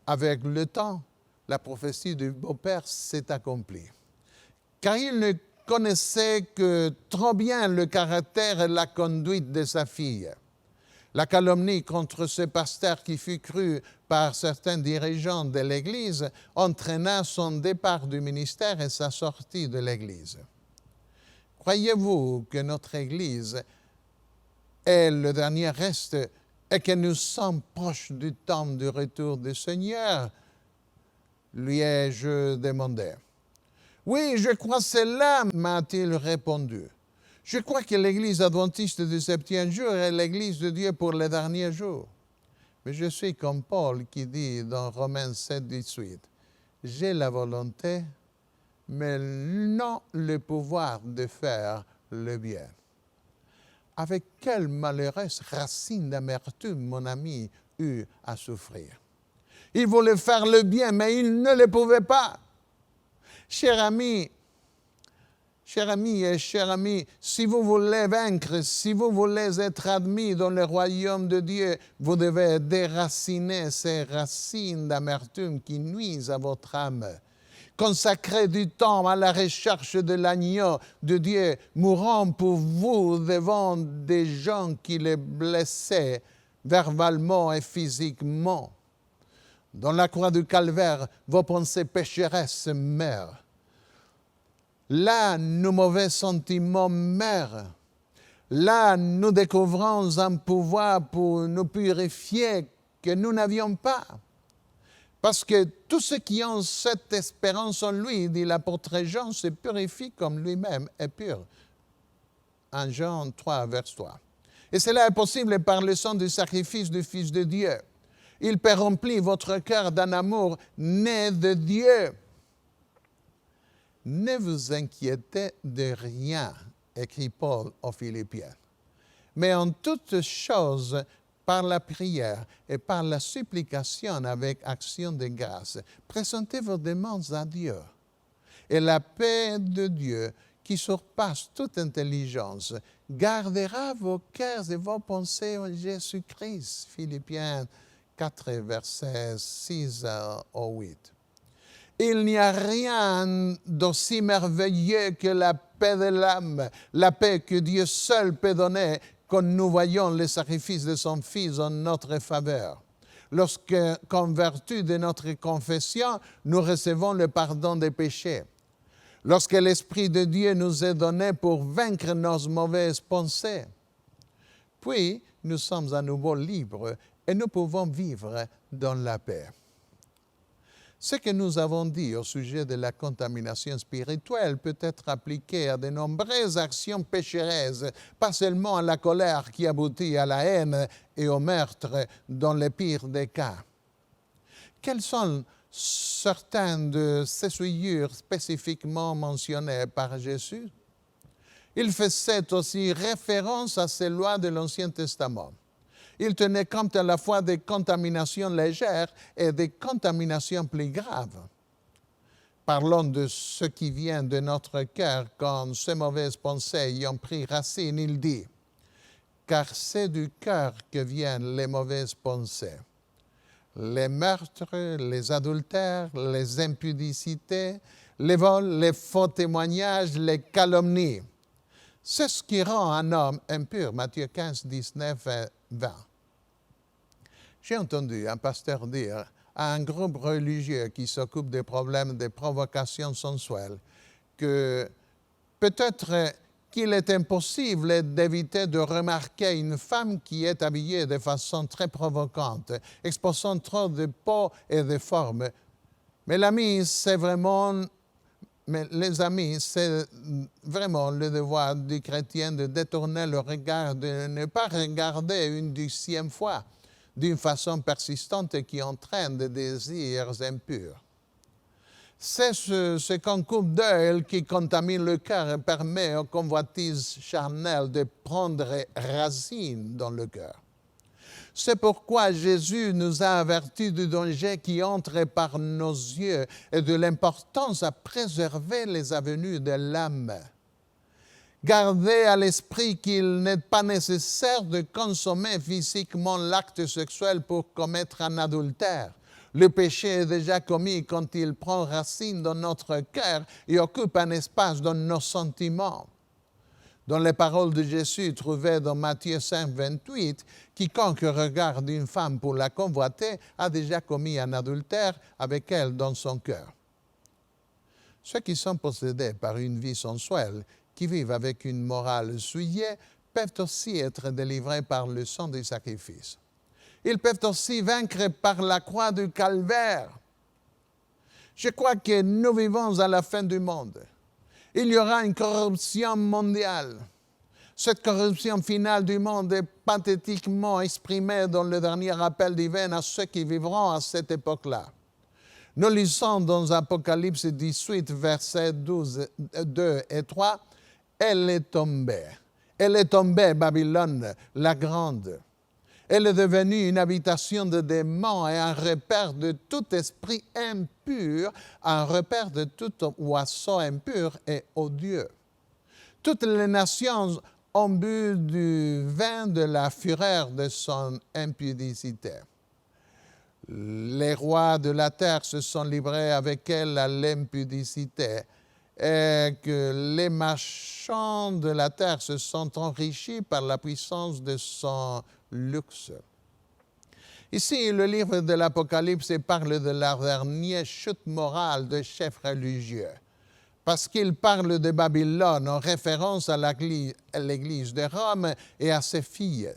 Avec le temps, la prophétie du beau-père s'est accomplie. Car il ne connaissait que trop bien le caractère et la conduite de sa fille. La calomnie contre ce pasteur qui fut cru par certains dirigeants de l'Église entraîna son départ du ministère et sa sortie de l'Église. Croyez-vous que notre Église est le dernier reste et que nous sommes proches du temps du retour du Seigneur? Lui ai-je demandé. Oui, je crois cela, m'a-t-il répondu. Je crois que l'Église adventiste du septième jour est l'Église de Dieu pour les derniers jours. Mais je suis comme Paul qui dit dans Romains 7, 18, « J'ai la volonté, mais non le pouvoir de faire le bien. » Avec quelle malheureuse racine d'amertume mon ami eut à souffrir. Il voulait faire le bien, mais il ne le pouvait pas. Cher ami et chers amis, si vous voulez vaincre, si vous voulez être admis dans le royaume de Dieu, vous devez déraciner ces racines d'amertume qui nuisent à votre âme. Consacrez du temps à la recherche de l'agneau de Dieu, mourant pour vous devant des gens qui les blessaient verbalement et physiquement. Dans la croix du calvaire, vos pensées pécheresses meurent. Là, nos mauvais sentiments meurent. Là, nous découvrons un pouvoir pour nous purifier que nous n'avions pas. Parce que tous ceux qui ont cette espérance en lui, dit l'apôtre Jean, se purifient comme lui-même est pur. 1 Jean 3, verset 3. Et cela est possible par le sang du sacrifice du Fils de Dieu. Il peut remplir votre cœur d'un amour né de Dieu. Ne vous inquiétez de rien, écrit Paul aux Philippiens, mais en toutes choses, par la prière et par la supplication avec action de grâce, présentez vos demandes à Dieu. Et la paix de Dieu, qui surpasse toute intelligence, gardera vos cœurs et vos pensées en Jésus-Christ. Philippiens 4, versets 6 au 8. Il n'y a rien d'aussi merveilleux que la paix de l'âme, la paix que Dieu seul peut donner quand nous voyons le sacrifice de son Fils en notre faveur. Lorsque, qu'en vertu de notre confession, nous recevons le pardon des péchés. Lorsque l'Esprit de Dieu nous est donné pour vaincre nos mauvaises pensées. Puis, nous sommes à nouveau libres et nous pouvons vivre dans la paix. Ce que nous avons dit au sujet de la contamination spirituelle peut être appliqué à de nombreuses actions pécheresses, pas seulement à la colère qui aboutit à la haine et au meurtre dans le pire des cas. Quelles sont certaines de ces souillures spécifiquement mentionnées par Jésus? Il faisait aussi référence à ces lois de l'Ancien Testament. Il tenait compte à la fois des contaminations légères et des contaminations plus graves. Parlons de ce qui vient de notre cœur quand ces mauvaises pensées y ont pris racine. Il dit, « Car c'est du cœur que viennent les mauvaises pensées. Les meurtres, les adultères, les impudicités, les vols, les faux témoignages, les calomnies. C'est ce qui rend un homme impur. » Matthieu 15, 19 et 20. J'ai entendu un pasteur dire à un groupe religieux qui s'occupe des problèmes de provocation sensuelle que peut-être qu'il est impossible d'éviter de remarquer une femme qui est habillée de façon très provocante, exposant trop de peau et de formes. Mais les amis, c'est vraiment le devoir du chrétien de détourner le regard, de ne pas regarder une 10e fois d'une façon persistante qui entraîne des désirs impurs. C'est ce qu'un coupe d'œil qui contamine le cœur et permet aux convoitises charnelles de prendre racine dans le cœur. C'est pourquoi Jésus nous a avertis du danger qui entre par nos yeux et de l'importance à préserver les avenues de l'âme. Gardez à l'esprit qu'il n'est pas nécessaire de consommer physiquement l'acte sexuel pour commettre un adultère. Le péché est déjà commis quand il prend racine dans notre cœur et occupe un espace dans nos sentiments. Dans les paroles de Jésus trouvées dans Matthieu 5, 28, quiconque regarde une femme pour la convoiter a déjà commis un adultère avec elle dans son cœur. Ceux qui sont possédés par une vie sensuelle, qui vivent avec une morale souillée, peuvent aussi être délivrés par le sang du sacrifice. Ils peuvent aussi vaincre par la croix du calvaire. Je crois que nous vivons à la fin du monde. Il y aura une corruption mondiale. Cette corruption finale du monde est pathétiquement exprimée dans le dernier appel divin à ceux qui vivront à cette époque-là. Nous lisons dans Apocalypse 18, versets 2 et 3, « Elle est tombée, Babylone, la grande. Elle est devenue une habitation de démons et un repère de tout esprit impur, un repère de tout oiseau impur et odieux. Toutes les nations ont bu du vin de la fureur de son impudicité. Les rois de la terre se sont livrés avec elle à l'impudicité et que les marchands de la terre se sont enrichis par la puissance de son luxe. » Ici, le livre de l'Apocalypse parle de la dernière chute morale des chefs religieux, parce qu'il parle de Babylone en référence à l'Église de Rome et à ses filles,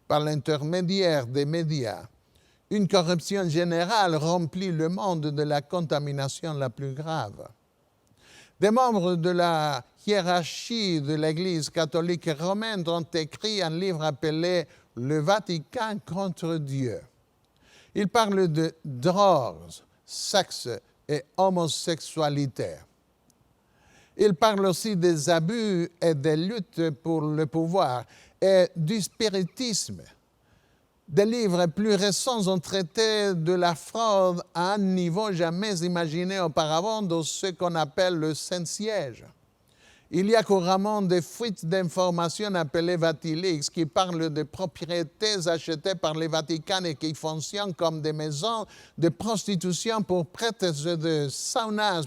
par l'intermédiaire des médias. Une corruption générale remplit le monde de la contamination la plus grave. Des membres de la hiérarchie de l'Église catholique romaine ont écrit un livre appelé « Le Vatican contre Dieu ». Il parle de drogues, sexe et homosexualité. Il parle aussi des abus et des luttes pour le pouvoir et du spiritisme. Des livres plus récents ont traité de la fraude à un niveau jamais imaginé auparavant dans ce qu'on appelle le Saint-Siège. Il y a couramment des fuites d'informations appelées Vatilix qui parlent de propriétés achetées par le Vatican et qui fonctionnent comme des maisons de prostitution pour prêtres et de saunas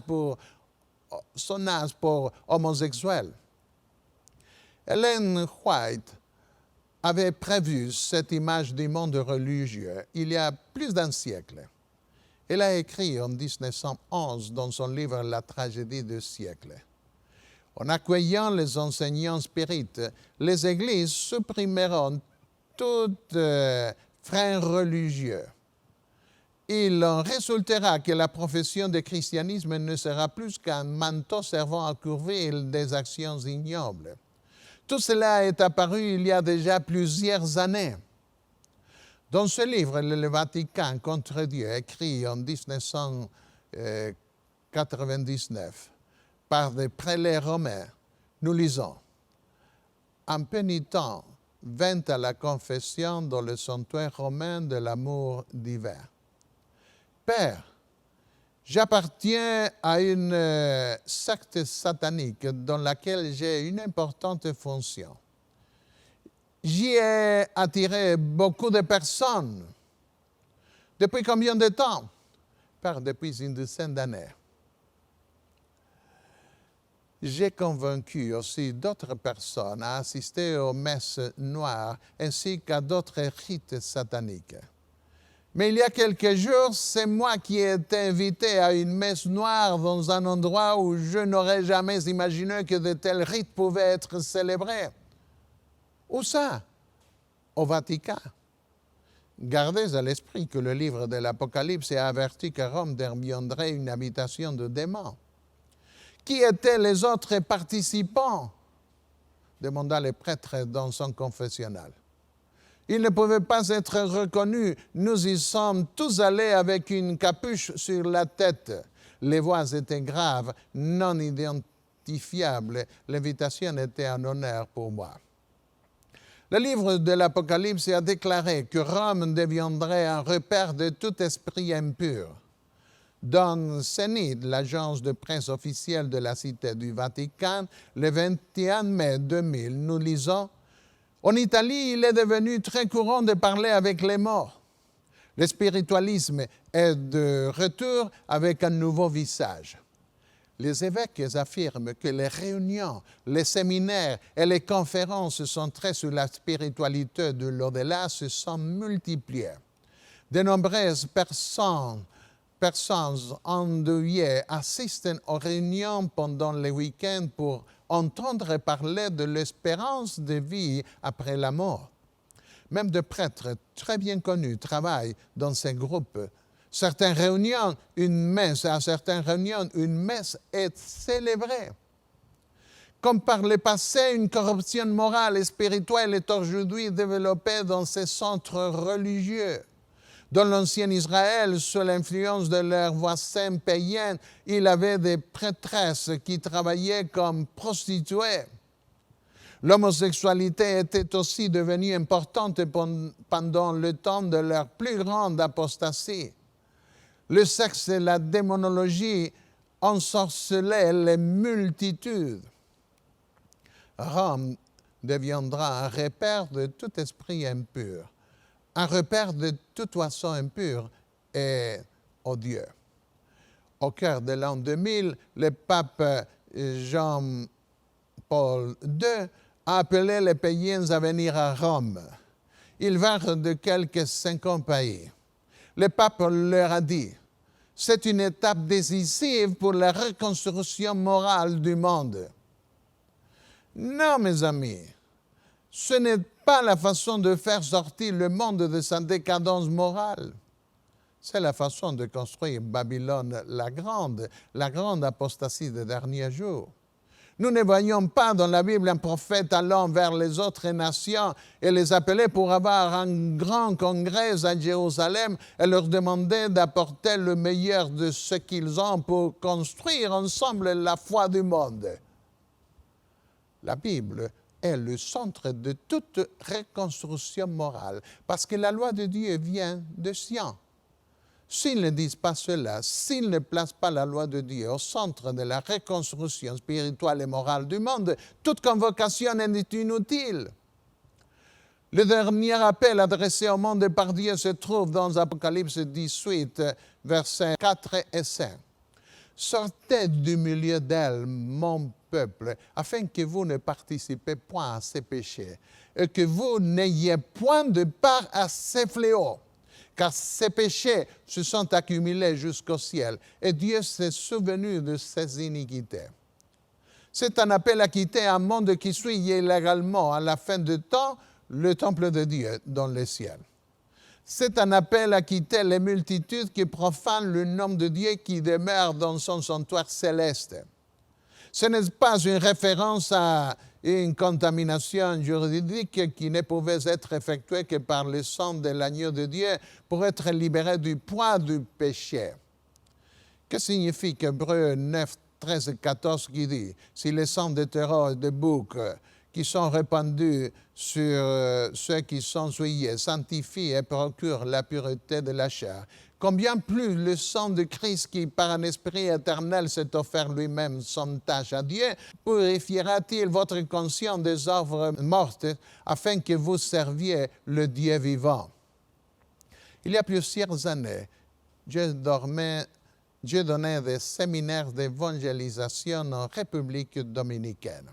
pour homosexuels. Ellen White avait prévu cette image du monde religieux il y a plus d'un siècle. Elle a écrit en 1911 dans son livre « La tragédie du siècle ». En accueillant les enseignants spirites, les églises supprimeront tout frein religieux. Il en résultera que la profession de christianisme ne sera plus qu'un manteau servant à couvrir des actions ignobles. Tout cela est apparu il y a déjà plusieurs années. Dans ce livre, Le Vatican contre Dieu, écrit en 1999 par des prélats romains, nous lisons « Un pénitent vint à la confession dans le sanctuaire romain de l'amour divin. Père, j'appartiens à une secte satanique dans laquelle j'ai une importante fonction. J'y ai attiré beaucoup de personnes. Depuis combien de temps? Depuis une dizaine d'années. J'ai convaincu aussi d'autres personnes à assister aux messes noires ainsi qu'à d'autres rites sataniques. Mais il y a quelques jours, c'est moi qui ai été invité à une messe noire dans un endroit où je n'aurais jamais imaginé que de tels rites pouvaient être célébrés. Où ça? Au Vatican. Gardez à l'esprit que le livre de l'Apocalypse a averti que Rome deviendrait une habitation de démons. Qui étaient les autres participants? Demanda le prêtre dans son confessionnal. Ils ne pouvaient pas être reconnus. Nous y sommes tous allés avec une capuche sur la tête. Les voix étaient graves, non identifiables. L'invitation était un honneur pour moi. Le livre de l'Apocalypse a déclaré que Rome deviendrait un repère de tout esprit impur. dans CENIT, l'agence de presse officielle de la Cité du Vatican, le 21 mai 2000, nous lisons « En Italie, il est devenu très courant de parler avec les morts. Le spiritualisme est de retour avec un nouveau visage. Les évêques affirment que les réunions, les séminaires et les conférences centrées sur la spiritualité de l'au-delà se sont multipliées. De nombreuses personnes endeuillées assistent aux réunions pendant les week-ends pour entendre parler de l'espérance de vie après la mort. Même des prêtres très bien connus travaillent dans ces groupes. À certaines réunions, une messe est célébrée. Comme par le passé, une corruption morale et spirituelle est aujourd'hui développée dans ces centres religieux. Dans l'ancien Israël, sous l'influence de leurs voisins païens, il y avait des prêtresses qui travaillaient comme prostituées. L'homosexualité était aussi devenue importante pendant le temps de leur plus grande apostasie. Le sexe et la démonologie ensorcelaient les multitudes. Rome deviendra un repère de tout esprit impur, un repère de tout oiseau impur et odieux. Au cœur de l'an 2000, le pape Jean-Paul II a appelé les païens à venir à Rome. Ils vinrent de quelques 50 pays. Le pape leur a dit « C'est une étape décisive pour la reconstruction morale du monde. » Non, mes amis, ce n'est pas la façon de faire sortir le monde de sa décadence morale. C'est la façon de construire Babylone la grande apostasie des derniers jours. Nous ne voyons pas dans la Bible un prophète allant vers les autres nations et les appeler pour avoir un grand congrès à Jérusalem et leur demander d'apporter le meilleur de ce qu'ils ont pour construire ensemble la foi du monde. La Bible est le centre de toute reconstruction morale parce que la loi de Dieu vient de Sion. S'ils ne disent pas cela, s'ils ne placent pas la loi de Dieu au centre de la reconstruction spirituelle et morale du monde, toute convocation est inutile. Le dernier appel adressé au monde par Dieu se trouve dans Apocalypse 18, versets 4 et 5. « Sortez du milieu d'elle, mon peuple, afin que vous ne participez point à ses péchés, et que vous n'ayez point de part à ses fléaux. Car ces péchés se sont accumulés jusqu'au ciel, et Dieu s'est souvenu de ses iniquités. » C'est un appel à quitter un monde qui suit illégalement à la fin du temps le temple de Dieu dans le ciel. C'est un appel à quitter les multitudes qui profanent le nom de Dieu qui demeure dans son sanctuaire céleste. Ce n'est pas une référence à une contamination juridique qui ne pouvait être effectuée que par le sang de l'agneau de Dieu pour être libéré du poids du péché. Que signifie Hébreux 9, 13 et 14 qui dit « Si le sang de taureaux et de boucs qui sont répandus sur ceux qui sont souillés sanctifient et procurent la pureté de la chair, combien plus le sang de Christ qui, par un esprit éternel, s'est offert lui-même sans tâche à Dieu, purifiera-t-il votre conscience des œuvres mortes afin que vous serviez le Dieu vivant? » Il y a plusieurs années, Dieu donnait des séminaires d'évangélisation en République dominicaine.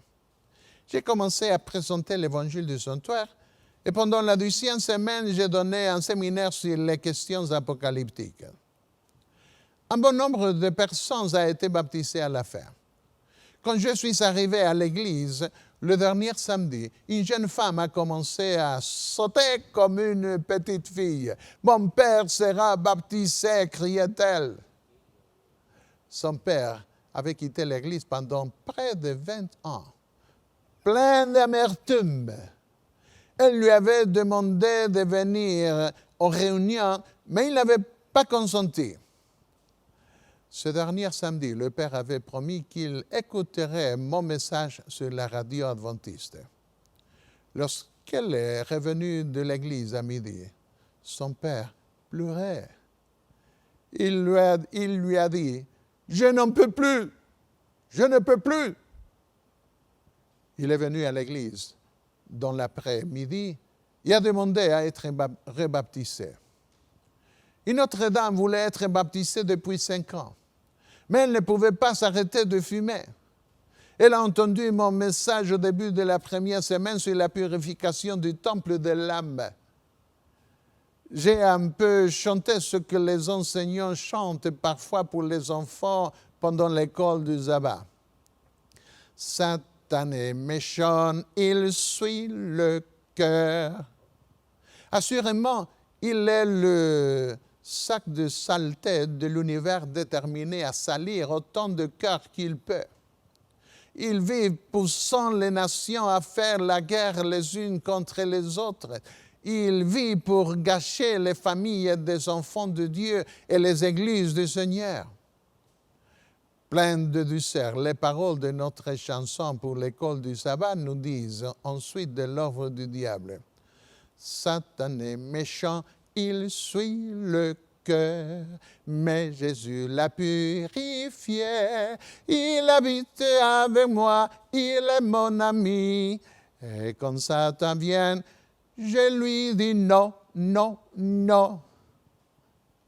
J'ai commencé à présenter l'évangile du sanctuaire et pendant la 12e semaine, j'ai donné un séminaire sur les questions apocalyptiques. Un bon nombre de personnes a été baptisées à la fin. Quand je suis arrivé à l'église, le dernier samedi, une jeune femme a commencé à sauter comme une petite fille. « Mon père sera baptisé », criait-elle. Son père avait quitté l'église pendant près de 20 ans. Plein d'amertume. Elle lui avait demandé de venir aux réunions, mais il n'avait pas consenti. Ce dernier samedi, le père avait promis qu'il écouterait mon message sur la radio adventiste. Lorsqu'elle est revenue de l'église à midi, son père pleurait. il lui a dit, « Je n'en peux plus, je ne peux plus. » Il est venu à l'église dans l'après-midi. Il a demandé à être rebaptisé. Une autre dame voulait être baptisée depuis 5 ans, mais elle ne pouvait pas s'arrêter de fumer. Elle a entendu mon message au début de la première semaine sur la purification du temple de l'âme. J'ai un peu chanté ce que les enseignants chantent parfois pour les enfants pendant l'école du sabbat. Satan est méchant, il suit le cœur. Assurément, il est le sac de saleté de l'univers déterminé à salir autant de cœurs qu'il peut. Il vit poussant les nations à faire la guerre les unes contre les autres. Il vit pour gâcher les familles des enfants de Dieu et les églises du Seigneur. Pleines de douceur, les paroles de notre chanson pour l'école du sabbat nous disent ensuite de l'œuvre du diable. Satan est méchant, il suit le cœur, mais Jésus l'a purifié. Il habite avec moi, il est mon ami. Et quand Satan vient, je lui dis non, non, non.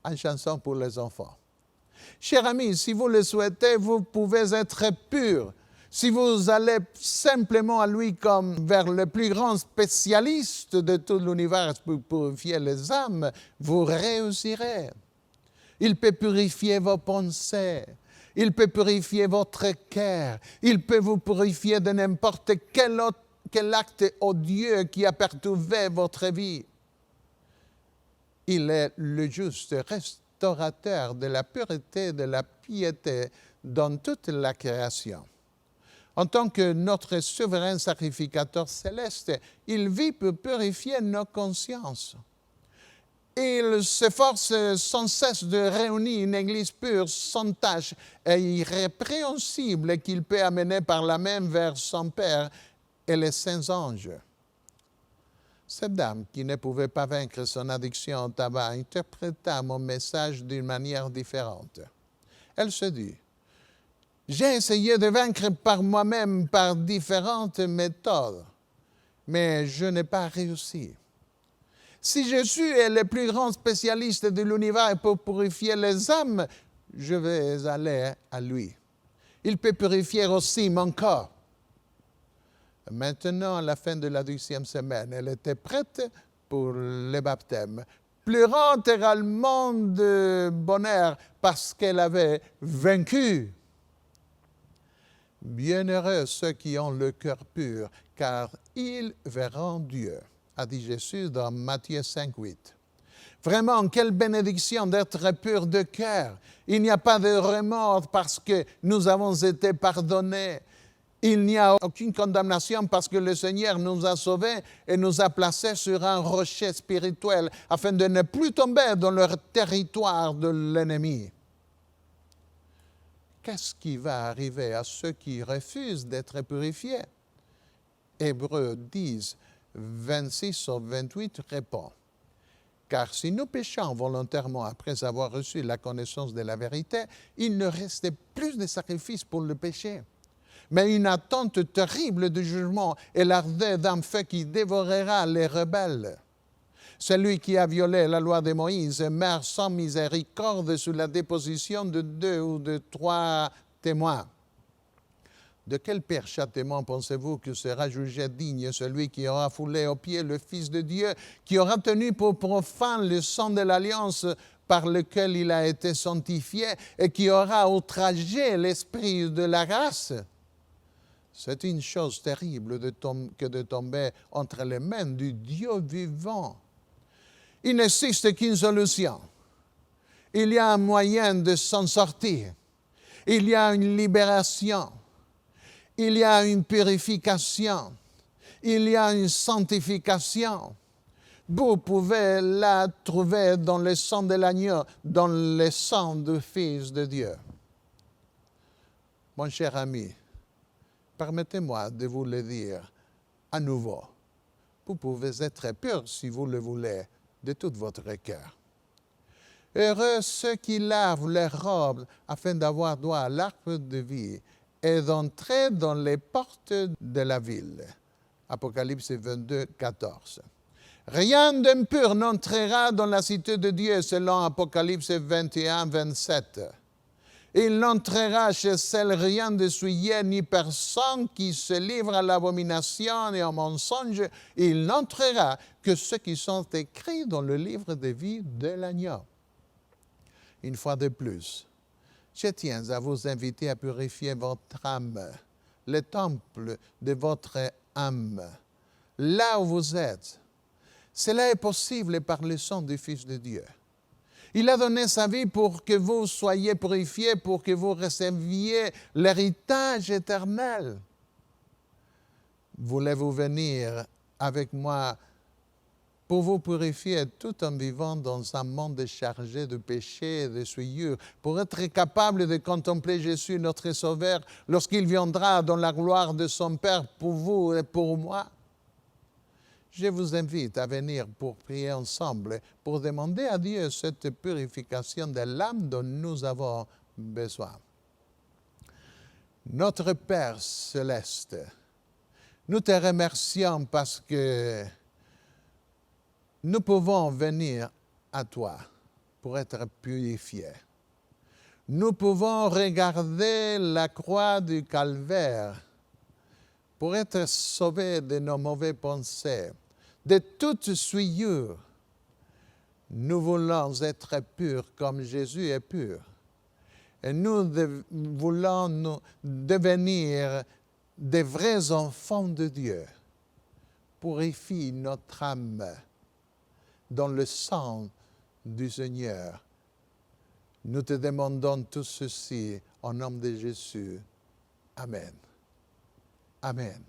Une chanson pour les enfants. Chers amis, si vous le souhaitez, vous pouvez être pur. Si vous allez simplement à lui comme vers le plus grand spécialiste de tout l'univers pour purifier les âmes, vous réussirez. Il peut purifier vos pensées. Il peut purifier votre cœur. Il peut vous purifier de n'importe quel acte odieux qui a perturbé votre vie. Il est le juste restaurateur de la pureté, de la piété dans toute la création. En tant que notre souverain sacrificateur céleste, il vit pour purifier nos consciences. Il s'efforce sans cesse de réunir une Église pure, sans tache et irrépréhensible qu'il peut amener par la main vers son Père et les saints anges. Cette dame, qui ne pouvait pas vaincre son addiction au tabac, interpréta mon message d'une manière différente. Elle se dit, « J'ai essayé de vaincre par moi-même par différentes méthodes, mais je n'ai pas réussi. Si Jésus est le plus grand spécialiste de l'univers pour purifier les âmes, je vais aller à lui. Il peut purifier aussi mon corps. » Maintenant, à la fin de la 10e semaine, elle était prête pour le baptême, pleurant également de bonheur parce qu'elle avait vaincu. Bienheureux ceux qui ont le cœur pur, car ils verront Dieu, a dit Jésus dans Matthieu 5, 8. Vraiment, quelle bénédiction d'être pur de cœur. Il n'y a pas de remords parce que nous avons été pardonnés. Il n'y a aucune condamnation parce que le Seigneur nous a sauvés et nous a placés sur un rocher spirituel afin de ne plus tomber dans le territoire de l'ennemi. Qu'est-ce qui va arriver à ceux qui refusent d'être purifiés? Hébreux 10, 26 au 28 répond. Car si nous péchons volontairement après avoir reçu la connaissance de la vérité, il ne restait plus de sacrifice pour le péché, mais une attente terrible de jugement et l'ardeur d'un feu qui dévorera les rebelles. Celui qui a violé la loi de Moïse meurt sans miséricorde sous la déposition de 2 ou de 3 témoins. De quel pire châtiment pensez-vous que sera jugé digne celui qui aura foulé aux pieds le Fils de Dieu, qui aura tenu pour profane le sang de l'alliance par lequel il a été sanctifié et qui aura outragé l'esprit de la grâce? C'est une chose terrible que de tomber entre les mains du Dieu vivant. Il n'existe qu'une solution. Il y a un moyen de s'en sortir. Il y a une libération. Il y a une purification. Il y a une sanctification. Vous pouvez la trouver dans le sang de l'agneau, dans le sang du Fils de Dieu. Mon cher ami, permettez-moi de vous le dire à nouveau. Vous pouvez être pur si vous le voulez, de tout votre cœur. Heureux ceux qui lavent leurs robes afin d'avoir droit à l'arbre de vie et d'entrer dans les portes de la ville. Apocalypse 22, 14. Rien d'impur n'entrera dans la cité de Dieu, selon Apocalypse 21, 27. Il n'entrera chez celle rien de souillé, ni personne qui se livre à l'abomination et au mensonge. Il n'entrera que ceux qui sont écrits dans le livre de vie de l'agneau. Une fois de plus, je tiens à vous inviter à purifier votre âme, le temple de votre âme, là où vous êtes. Cela est possible par le sang du Fils de Dieu. Il a donné sa vie pour que vous soyez purifiés, pour que vous receviez l'héritage éternel. Voulez-vous venir avec moi pour vous purifier tout en vivant dans un monde chargé de péchés et de souillures, pour être capable de contempler Jésus, notre Sauveur, lorsqu'il viendra dans la gloire de son Père pour vous et pour moi? Je vous invite à venir pour prier ensemble, pour demander à Dieu cette purification de l'âme dont nous avons besoin. Notre Père céleste, nous te remercions parce que nous pouvons venir à toi pour être purifiés. Nous pouvons regarder la croix du calvaire pour être sauvés de nos mauvaises pensées, de toute souillure. Nous voulons être purs comme Jésus est pur. Et nous voulons devenir des vrais enfants de Dieu. Purifie notre âme dans le sang du Seigneur. Nous te demandons tout ceci au nom de Jésus. Amen. Amen.